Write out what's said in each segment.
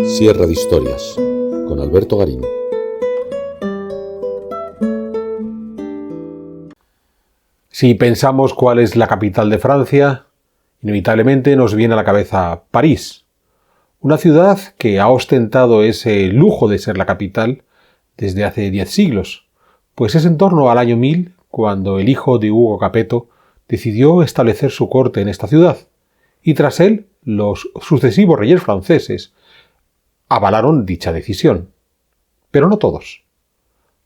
Sierra de Historias, con Alberto Garín. Si pensamos cuál es la capital de Francia, inevitablemente nos viene a la cabeza París, una ciudad que ha ostentado ese lujo de ser la capital desde hace 10 siglos, pues es en torno al año 1000 cuando el hijo de Hugo Capetto decidió establecer su corte en esta ciudad, y tras él los sucesivos reyes franceses avalaron dicha decisión. Pero no todos.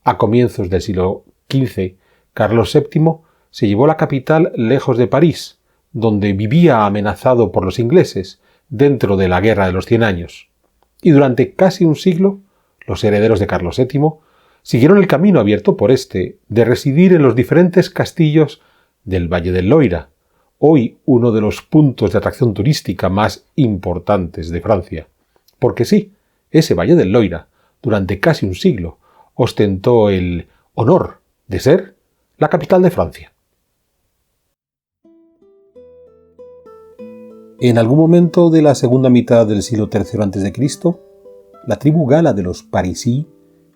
A comienzos del siglo XV, Carlos VII se llevó la capital lejos de París, donde vivía amenazado por los ingleses dentro de la Guerra de los 100 Años. Y durante casi un siglo, los herederos de Carlos VII siguieron el camino abierto por este de residir en los diferentes castillos del Valle del Loira, hoy uno de los puntos de atracción turística más importantes de Francia. Porque sí, ese Valle del Loira, durante casi un siglo, ostentó el honor de ser la capital de Francia. En algún momento de la segunda mitad del siglo III a.C., la tribu gala de los Parisí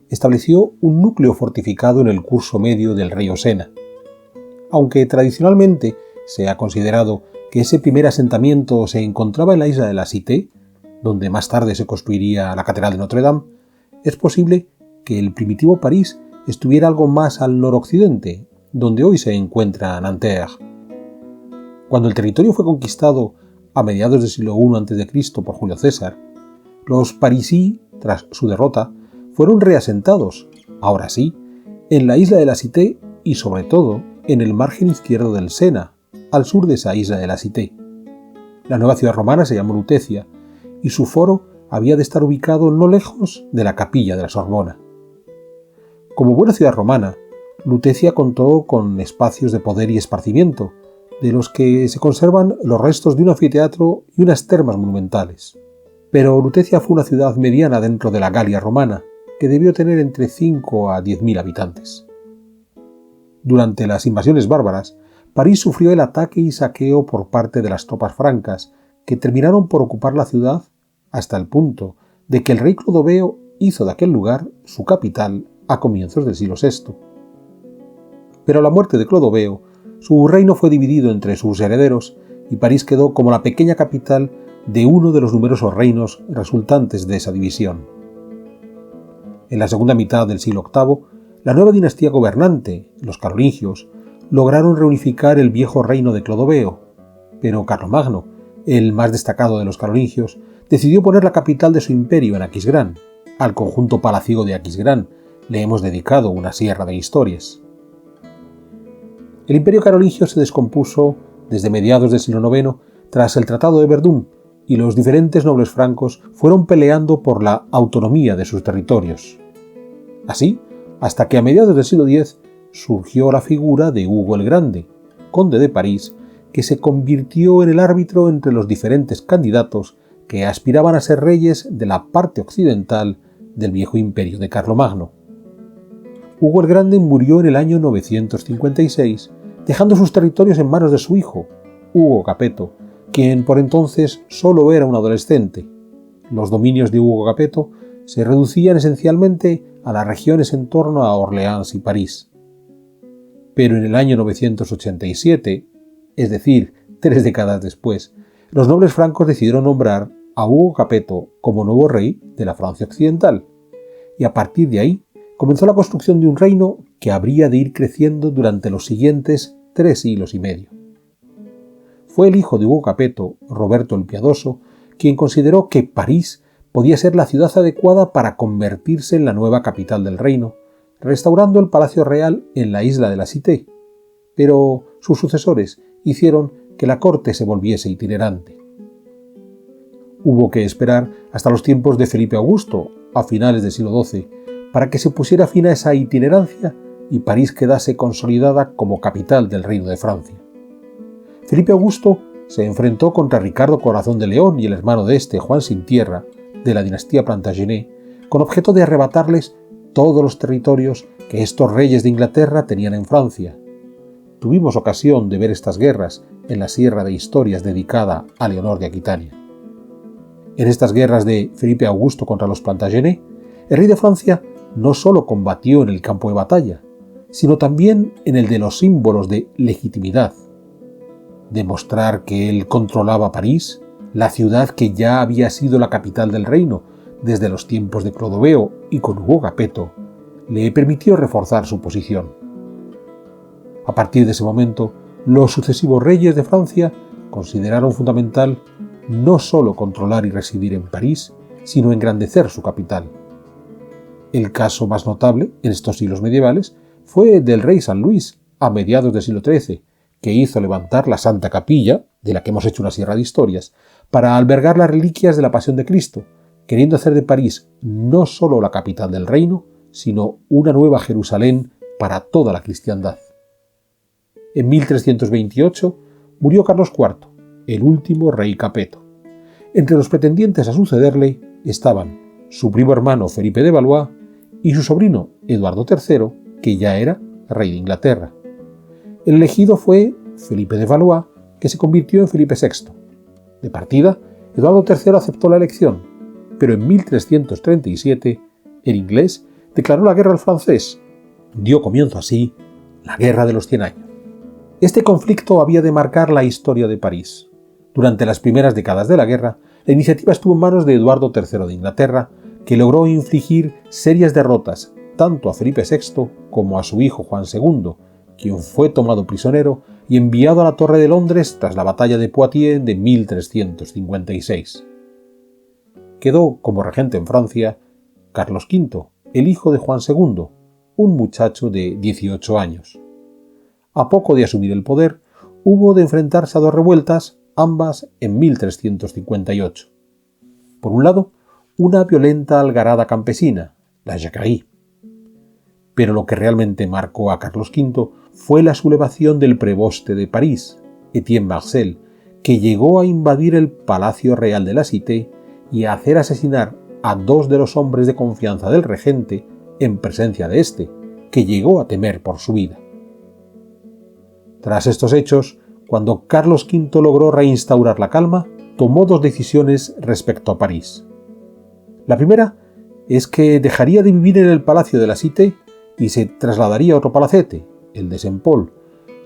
estableció un núcleo fortificado en el curso medio del río Sena. Aunque tradicionalmente se ha considerado que ese primer asentamiento se encontraba en la isla de la Cité, donde más tarde se construiría la Catedral de Notre Dame, es posible que el primitivo París estuviera algo más al noroccidente, donde hoy se encuentra Nanterre. Cuando el territorio fue conquistado a mediados del siglo I a.C. por Julio César, los Parisí, tras su derrota, fueron reasentados, ahora sí, en la isla de la Cité y sobre todo en el margen izquierdo del Sena, al sur de esa isla de la Cité. La nueva ciudad romana se llamó Lutecia y su foro había de estar ubicado no lejos de la capilla de la Sorbona. Como buena ciudad romana, Lutecia contó con espacios de poder y esparcimiento, de los que se conservan los restos de un anfiteatro y unas termas monumentales. Pero Lutecia fue una ciudad mediana dentro de la Galia romana, que debió tener entre 5 a 10.000 habitantes. Durante las invasiones bárbaras, París sufrió el ataque y saqueo por parte de las tropas francas, que terminaron por ocupar la ciudad hasta el punto de que el rey Clodoveo hizo de aquel lugar su capital a comienzos del siglo VI. Pero a la muerte de Clodoveo, su reino fue dividido entre sus herederos y París quedó como la pequeña capital de uno de los numerosos reinos resultantes de esa división. En la segunda mitad del siglo VIII, la nueva dinastía gobernante, los carolingios, lograron reunificar el viejo reino de Clodoveo, pero Carlomagno, el más destacado de los carolingios, decidió poner la capital de su imperio en Aquisgrán. Al conjunto palaciego de Aquisgrán le hemos dedicado una sierra de historias. El imperio carolingio se descompuso desde mediados del siglo IX tras el Tratado de Verdún, y los diferentes nobles francos fueron peleando por la autonomía de sus territorios. Así, hasta que a mediados del siglo X surgió la figura de Hugo el Grande, conde de París, que se convirtió en el árbitro entre los diferentes candidatos que aspiraban a ser reyes de la parte occidental del viejo imperio de Carlomagno. Hugo el Grande murió en el año 956, dejando sus territorios en manos de su hijo, Hugo Capetto, quien por entonces solo era un adolescente. Los dominios de Hugo Capetto se reducían esencialmente a las regiones en torno a Orleans y París. Pero en el año 987, es decir, 3 décadas después, los nobles francos decidieron nombrar a Hugo Capetto como nuevo rey de la Francia occidental, y a partir de ahí comenzó la construcción de un reino que habría de ir creciendo durante los siguientes 3 siglos y medio. Fue el hijo de Hugo Capetto, Roberto el Piadoso, quien consideró que París podía ser la ciudad adecuada para convertirse en la nueva capital del reino, restaurando el Palacio Real en la isla de la Cité, pero sus sucesores hicieron que la corte se volviese itinerante. Hubo que esperar hasta los tiempos de Felipe Augusto, a finales del siglo XII, para que se pusiera fin a esa itinerancia y París quedase consolidada como capital del Reino de Francia. Felipe Augusto se enfrentó contra Ricardo Corazón de León y el hermano de este, Juan Sin Tierra, de la dinastía Plantagenet, con objeto de arrebatarles todos los territorios que estos reyes de Inglaterra tenían en Francia. Tuvimos ocasión de ver estas guerras en la Sierra de Historias dedicada a Leonor de Aquitania. En estas guerras de Felipe Augusto contra los Plantagenets, el rey de Francia no solo combatió en el campo de batalla, sino también en el de los símbolos de legitimidad. Demostrar que él controlaba París, la ciudad que ya había sido la capital del reino desde los tiempos de Clodoveo y con Hugo Capeto, le permitió reforzar su posición. A partir de ese momento, los sucesivos reyes de Francia consideraron fundamental no solo controlar y residir en París, sino engrandecer su capital. El caso más notable en estos siglos medievales fue del rey San Luis, a mediados del siglo XIII, que hizo levantar la Santa Capilla, de la que hemos hecho una sierra de historias, para albergar las reliquias de la Pasión de Cristo, queriendo hacer de París no solo la capital del reino, sino una nueva Jerusalén para toda la cristiandad. En 1328 murió Carlos IV, el último rey Capeto. Entre los pretendientes a sucederle estaban su primo hermano Felipe de Valois y su sobrino Eduardo III, que ya era rey de Inglaterra. El elegido fue Felipe de Valois, que se convirtió en Felipe VI. De partida, Eduardo III aceptó la elección, pero en 1337 el inglés declaró la guerra al francés. Dio comienzo así la Guerra de los 100 años. Este conflicto había de marcar la historia de París. Durante las primeras décadas de la guerra, la iniciativa estuvo en manos de Eduardo III de Inglaterra, que logró infligir serias derrotas tanto a Felipe VI como a su hijo Juan II, quien fue tomado prisionero y enviado a la Torre de Londres tras la batalla de Poitiers de 1356. Quedó como regente en Francia Carlos V, el hijo de Juan II, un muchacho de 18 años. A poco de asumir el poder, hubo de enfrentarse a dos revueltas, ambas en 1358. Por un lado, una violenta algarada campesina, la Jacquerie. Pero lo que realmente marcó a Carlos V fue la sublevación del preboste de París, Etienne Marcel, que llegó a invadir el Palacio Real de la Cité y a hacer asesinar a dos de los hombres de confianza del regente en presencia de éste, que llegó a temer por su vida. Tras estos hechos, cuando Carlos V logró reinstaurar la calma, tomó dos decisiones respecto a París. La primera es que dejaría de vivir en el Palacio de la Cité y se trasladaría a otro palacete, el de Saint-Paul,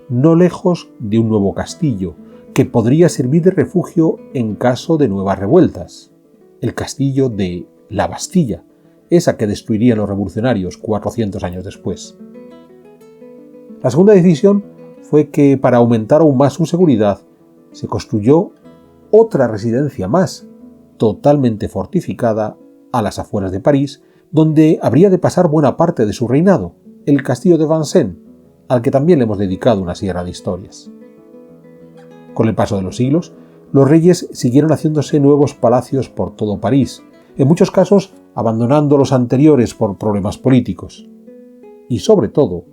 no lejos de un nuevo castillo, que podría servir de refugio en caso de nuevas revueltas, el castillo de la Bastilla, esa que destruirían los revolucionarios 400 años después. La segunda decisión fue que, para aumentar aún más su seguridad, se construyó otra residencia más, totalmente fortificada, a las afueras de París, donde habría de pasar buena parte de su reinado, el castillo de Vincennes, al que también le hemos dedicado una sierra de historias. Con el paso de los siglos, los reyes siguieron haciéndose nuevos palacios por todo París, en muchos casos abandonando los anteriores por problemas políticos. Y sobre todo,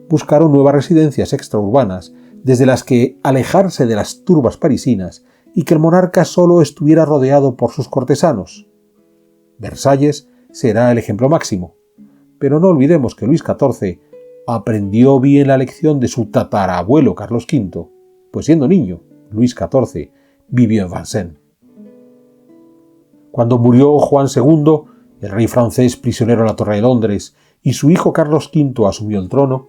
buscaron nuevas residencias extraurbanas desde las que alejarse de las turbas parisinas y que el monarca solo estuviera rodeado por sus cortesanos. Versalles será el ejemplo máximo, pero no olvidemos que Luis XIV aprendió bien la lección de su tatarabuelo Carlos V, pues siendo niño, Luis XIV vivió en Vincennes. Cuando murió Juan II, el rey francés prisionero en la Torre de Londres, y su hijo Carlos V asumió el trono,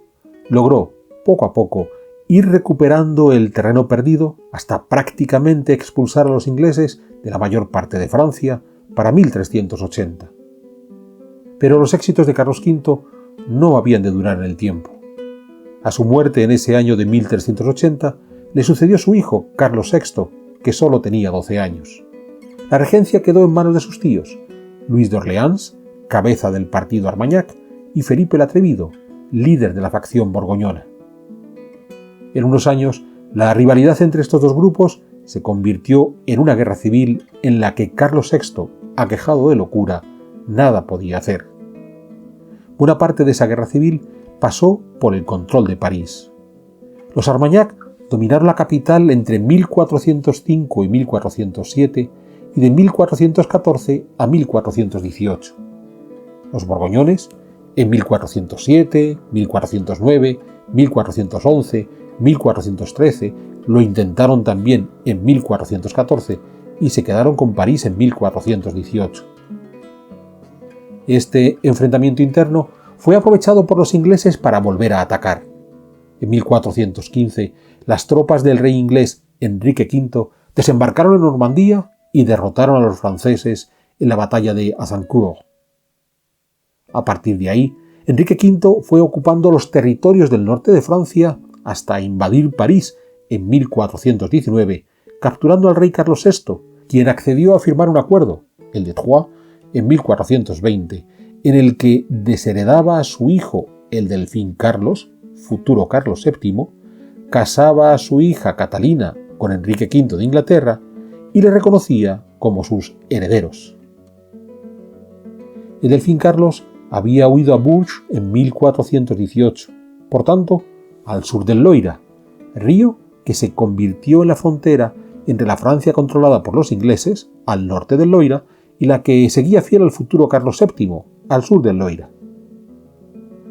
logró, poco a poco, ir recuperando el terreno perdido hasta prácticamente expulsar a los ingleses de la mayor parte de Francia para 1380. Pero los éxitos de Carlos V no habían de durar en el tiempo. A su muerte en ese año de 1380, le sucedió su hijo, Carlos VI, que solo tenía 12 años. La regencia quedó en manos de sus tíos, Luis de Orleans, cabeza del partido Armagnac, y Felipe el Atrevido, líder de la facción borgoñona. En unos años, la rivalidad entre estos dos grupos se convirtió en una guerra civil en la que Carlos VI, aquejado de locura, nada podía hacer. Buena parte de esa guerra civil pasó por el control de París. Los Armagnac dominaron la capital entre 1405 y 1407 y de 1414 a 1418. Los borgoñones, en 1407, 1409, 1411, 1413, lo intentaron también en 1414 y se quedaron con París en 1418. Este enfrentamiento interno fue aprovechado por los ingleses para volver a atacar. En 1415, las tropas del rey inglés Enrique V desembarcaron en Normandía y derrotaron a los franceses en la batalla de Azincourt. A partir de ahí, Enrique V fue ocupando los territorios del norte de Francia hasta invadir París en 1419, capturando al rey Carlos VI, quien accedió a firmar un acuerdo, el de Troyes, en 1420, en el que desheredaba a su hijo, el delfín Carlos, futuro Carlos VII, casaba a su hija Catalina con Enrique V de Inglaterra y le reconocía como sus herederos. El delfín Carlos había huido a Bourges en 1418, por tanto, al sur del Loira, río que se convirtió en la frontera entre la Francia controlada por los ingleses, al norte del Loira, y la que seguía fiel al futuro Carlos VII, al sur del Loira.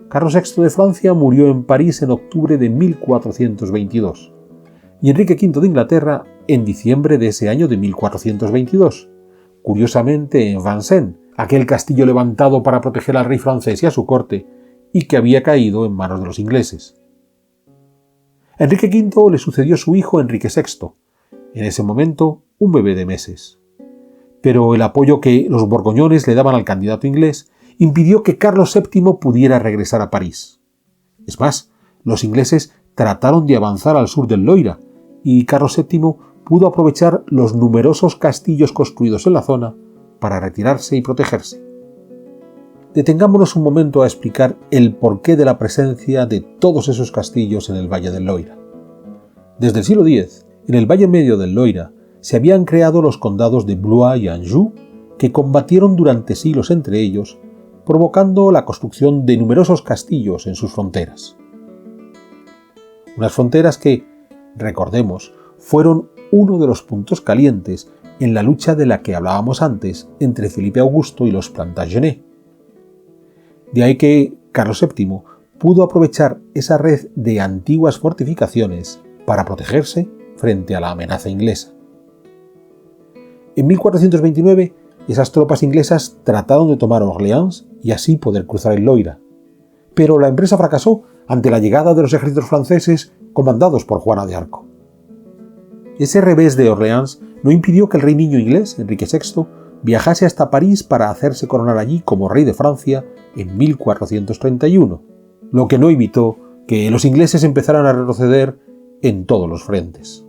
Carlos VI de Francia murió en París en octubre de 1422, y Enrique V de Inglaterra en diciembre de ese año de 1422, curiosamente en Vincennes, aquel castillo levantado para proteger al rey francés y a su corte, y que había caído en manos de los ingleses. A Enrique V le sucedió su hijo Enrique VI, en ese momento un bebé de meses. Pero el apoyo que los borgoñones le daban al candidato inglés impidió que Carlos VII pudiera regresar a París. Es más, los ingleses trataron de avanzar al sur del Loira, y Carlos VII pudo aprovechar los numerosos castillos construidos en la zona para retirarse y protegerse. Detengámonos un momento a explicar el porqué de la presencia de todos esos castillos en el Valle del Loira. Desde el siglo X, en el Valle Medio del Loira, se habían creado los condados de Blois y Anjou, que combatieron durante siglos entre ellos, provocando la construcción de numerosos castillos en sus fronteras. Unas fronteras que, recordemos, fueron uno de los puntos calientes en la lucha de la que hablábamos antes entre Felipe Augusto y los Plantagenets. De ahí que Carlos VII pudo aprovechar esa red de antiguas fortificaciones para protegerse frente a la amenaza inglesa. En 1429, esas tropas inglesas trataron de tomar Orleans y así poder cruzar el Loira, pero la empresa fracasó ante la llegada de los ejércitos franceses comandados por Juana de Arco. Ese revés de Orleans no impidió que el rey niño inglés, Enrique VI, viajase hasta París para hacerse coronar allí como rey de Francia en 1431, lo que no evitó que los ingleses empezaran a retroceder en todos los frentes.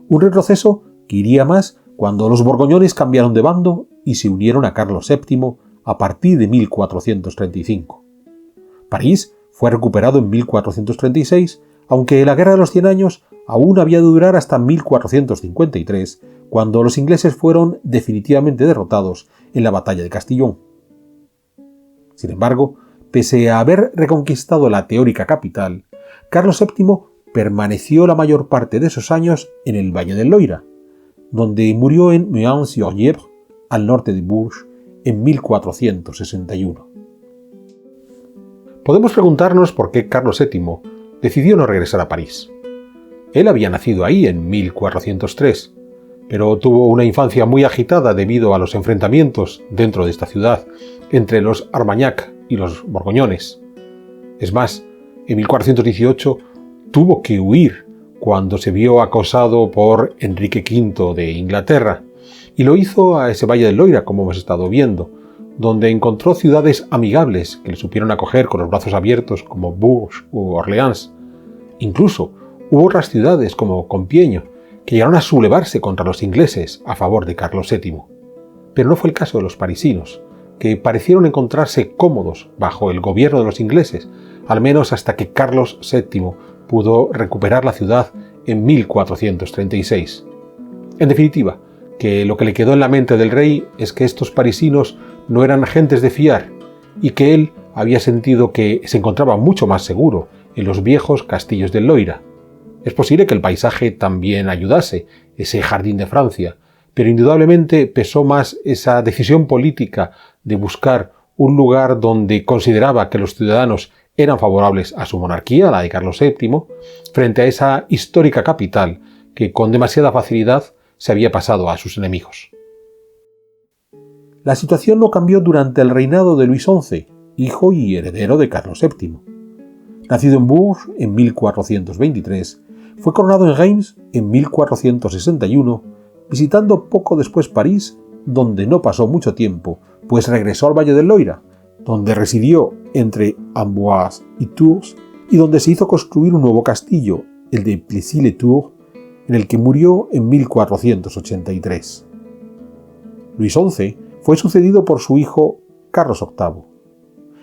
Un retroceso que iría más cuando los borgoñones cambiaron de bando y se unieron a Carlos VII a partir de 1435. París fue recuperado en 1436, aunque la Guerra de los 100 Años aún había de durar hasta 1453, cuando los ingleses fueron definitivamente derrotados en la batalla de Castillon. Sin embargo, pese a haber reconquistado la teórica capital, Carlos VII permaneció la mayor parte de esos años en el Valle del Loira, donde murió en Meaux-sur-Yèvre, al norte de Bourges, en 1461. Podemos preguntarnos por qué Carlos VII decidió no regresar a París. Él había nacido ahí en 1403, pero tuvo una infancia muy agitada debido a los enfrentamientos dentro de esta ciudad entre los Armagnac y los borgoñones. Es más, en 1418 tuvo que huir cuando se vio acosado por Enrique V de Inglaterra, y lo hizo a ese Valle del Loira, como hemos estado viendo, donde encontró ciudades amigables que le supieron acoger con los brazos abiertos como Bourges u Orleans. Incluso hubo otras ciudades como Compiègne que llegaron a sublevarse contra los ingleses a favor de Carlos VII. Pero no fue el caso de los parisinos, que parecieron encontrarse cómodos bajo el gobierno de los ingleses, al menos hasta que Carlos VII pudo recuperar la ciudad en 1436. En definitiva, que lo que le quedó en la mente del rey es que estos parisinos no eran gentes de fiar y que él había sentido que se encontraba mucho más seguro en los viejos castillos del Loira. Es posible que el paisaje también ayudase, ese jardín de Francia, pero indudablemente pesó más esa decisión política de buscar un lugar donde consideraba que los ciudadanos eran favorables a su monarquía, la de Carlos VII, frente a esa histórica capital que con demasiada facilidad se había pasado a sus enemigos. La situación no cambió durante el reinado de Luis XI, hijo y heredero de Carlos VII. Nacido en Bourges en 1423, fue coronado en Reims en 1461, visitando poco después París, donde no pasó mucho tiempo, pues regresó al Valle del Loira, donde residió entre Amboise y Tours y donde se hizo construir un nuevo castillo, el de Plessis-les-Tours, en el que murió en 1483. Luis XI fue sucedido por su hijo Carlos VIII.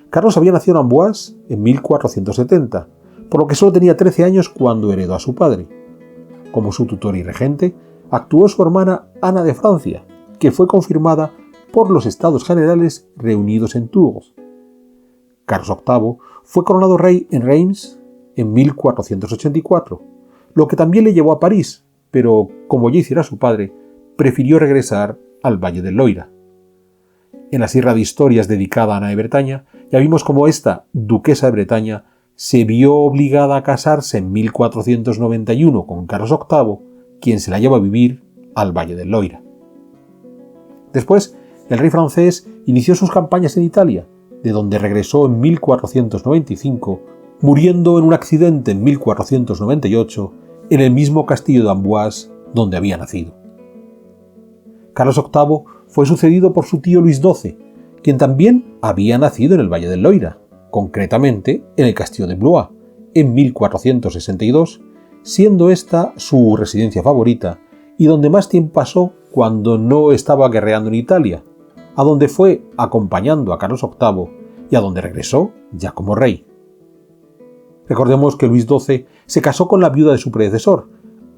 Carlos había nacido en Amboise en 1470, por lo que solo tenía 13 años cuando heredó a su padre. Como su tutor y regente, actuó su hermana Ana de Francia, que fue confirmada por los Estados Generales reunidos en Tours. Carlos VIII fue coronado rey en Reims en 1484, lo que también le llevó a París, pero, como ya hiciera su padre, prefirió regresar al Valle del Loira. En la Sierra de Historias dedicada a Ana de Bretaña, ya vimos cómo esta duquesa de Bretaña se vio obligada a casarse en 1491 con Carlos VIII, quien se la llevó a vivir al Valle del Loira. Después, el rey francés inició sus campañas en Italia, de donde regresó en 1495, muriendo en un accidente en 1498 en el mismo castillo de Amboise donde había nacido. Carlos VIII fue sucedido por su tío Luis XII, quien también había nacido en el Valle del Loira, concretamente en el castillo de Blois, en 1462, siendo esta su residencia favorita y donde más tiempo pasó cuando no estaba guerreando en Italia, a donde fue acompañando a Carlos VIII y a donde regresó ya como rey. Recordemos que Luis XII se casó con la viuda de su predecesor,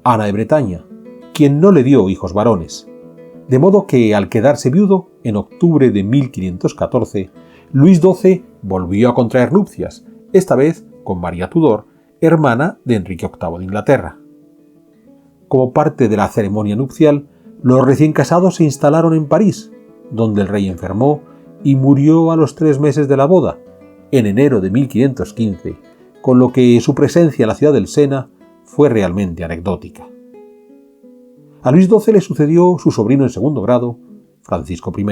Ana de Bretaña, quien no le dio hijos varones. De modo que, al quedarse viudo, en octubre de 1514, Luis XII volvió a contraer nupcias, esta vez con María Tudor, hermana de Enrique VIII de Inglaterra. Como parte de la ceremonia nupcial, los recién casados se instalaron en París, donde el rey enfermó y murió a los 3 meses de la boda, en enero de 1515, con lo que su presencia en la ciudad del Sena fue realmente anecdótica. A Luis XII le sucedió su sobrino en segundo grado, Francisco I.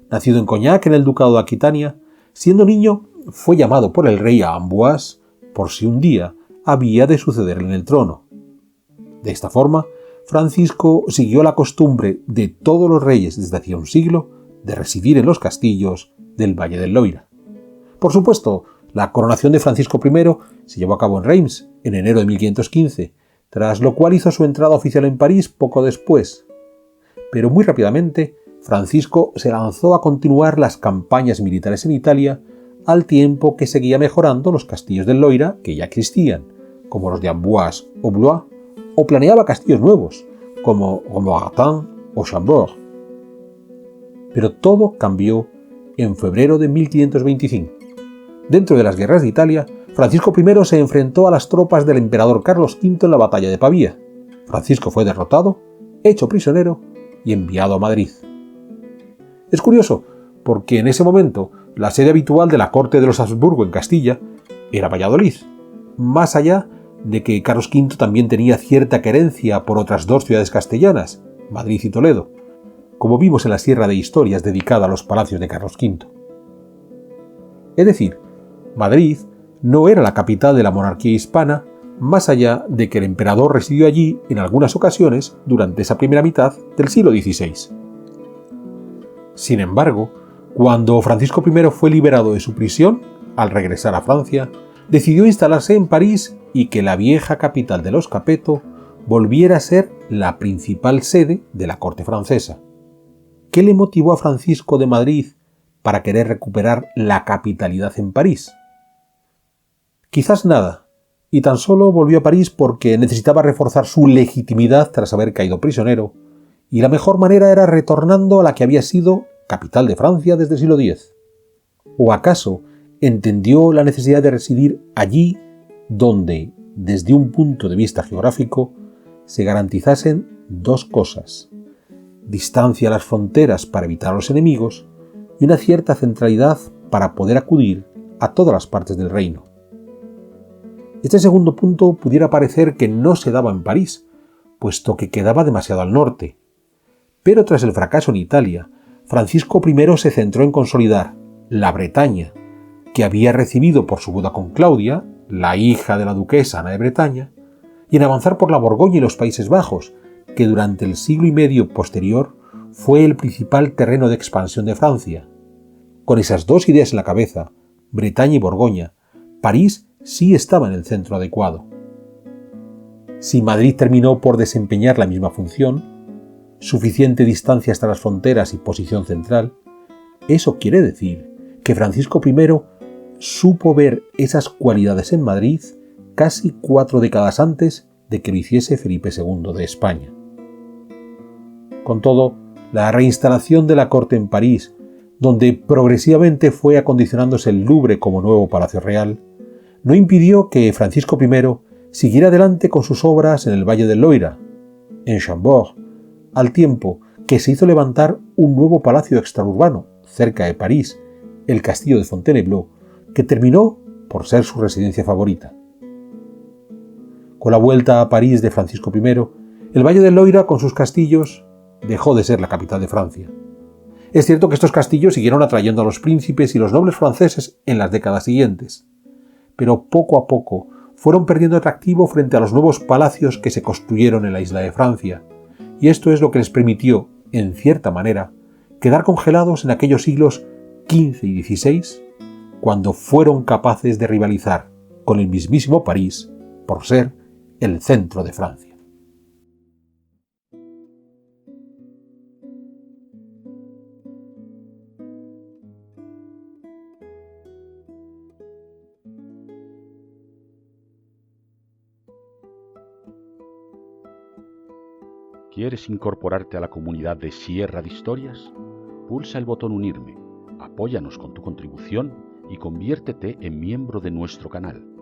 Nacido en Cognac, en el ducado de Aquitania, siendo niño fue llamado por el rey a Amboise por si un día había de sucederle en el trono. De esta forma, Francisco siguió la costumbre de todos los reyes desde hacía un siglo de residir en los castillos del Valle del Loira. Por supuesto, la coronación de Francisco I se llevó a cabo en Reims en enero de 1515, tras lo cual hizo su entrada oficial en París poco después. Pero muy rápidamente, Francisco se lanzó a continuar las campañas militares en Italia, al tiempo que seguía mejorando los castillos del Loira que ya existían, como los de Amboise o Blois, o planeaba castillos nuevos, como Romorantin o Chambord. Pero todo cambió en febrero de 1525. Dentro de las guerras de Italia, Francisco I se enfrentó a las tropas del emperador Carlos V en la batalla de Pavía. Francisco fue derrotado, hecho prisionero y enviado a Madrid. Es curioso, porque en ese momento la sede habitual de la corte de los Habsburgo en Castilla era Valladolid, más allá de que Carlos V también tenía cierta querencia por otras 2 ciudades castellanas, Madrid y Toledo, como vimos en la Sierra de Historias dedicada a los palacios de Carlos V. Es decir, Madrid no era la capital de la monarquía hispana, más allá de que el emperador residió allí en algunas ocasiones durante esa primera mitad del siglo XVI. Sin embargo, cuando Francisco I fue liberado de su prisión, al regresar a Francia, decidió instalarse en París y que la vieja capital de los Capeto volviera a ser la principal sede de la corte francesa. ¿Qué le motivó a Francisco de Madrid para querer recuperar la capitalidad en París? Quizás nada, y tan solo volvió a París porque necesitaba reforzar su legitimidad tras haber caído prisionero, y la mejor manera era retornando a la que había sido capital de Francia desde el siglo X. ¿O acaso entendió la necesidad de residir allí donde, desde un punto de vista geográfico, se garantizasen 2 cosas: distancia a las fronteras para evitar a los enemigos y una cierta centralidad para poder acudir a todas las partes del reino? Este segundo punto pudiera parecer que no se daba en París, puesto que quedaba demasiado al norte. Pero tras el fracaso en Italia, Francisco I se centró en consolidar la Bretaña, que había recibido por su boda con Claudia, la hija de la duquesa Ana de Bretaña, y en avanzar por la Borgoña y los Países Bajos, que durante el siglo y medio posterior fue el principal terreno de expansión de Francia. Con esas dos ideas en la cabeza, Bretaña y Borgoña, París sí estaba en el centro adecuado. Si Madrid terminó por desempeñar la misma función, suficiente distancia hasta las fronteras y posición central, eso quiere decir que Francisco I supo ver esas cualidades en Madrid casi 4 décadas antes de que lo hiciese Felipe II de España. Con todo, la reinstalación de la corte en París, donde progresivamente fue acondicionándose el Louvre como nuevo palacio real, no impidió que Francisco I siguiera adelante con sus obras en el Valle del Loira, en Chambord, al tiempo que se hizo levantar un nuevo palacio extraurbano cerca de París, el castillo de Fontainebleau, que terminó por ser su residencia favorita. Con la vuelta a París de Francisco I, el Valle del Loira con sus castillos dejó de ser la capital de Francia. Es cierto que estos castillos siguieron atrayendo a los príncipes y los nobles franceses en las décadas siguientes, pero poco a poco fueron perdiendo atractivo frente a los nuevos palacios que se construyeron en la isla de Francia, y esto es lo que les permitió, en cierta manera, quedar congelados en aquellos siglos XV y XVI, cuando fueron capaces de rivalizar con el mismísimo París por ser el centro de Francia. ¿Quieres incorporarte a la comunidad de Sierra de Historias? Pulsa el botón Unirme, apóyanos con tu contribución y conviértete en miembro de nuestro canal.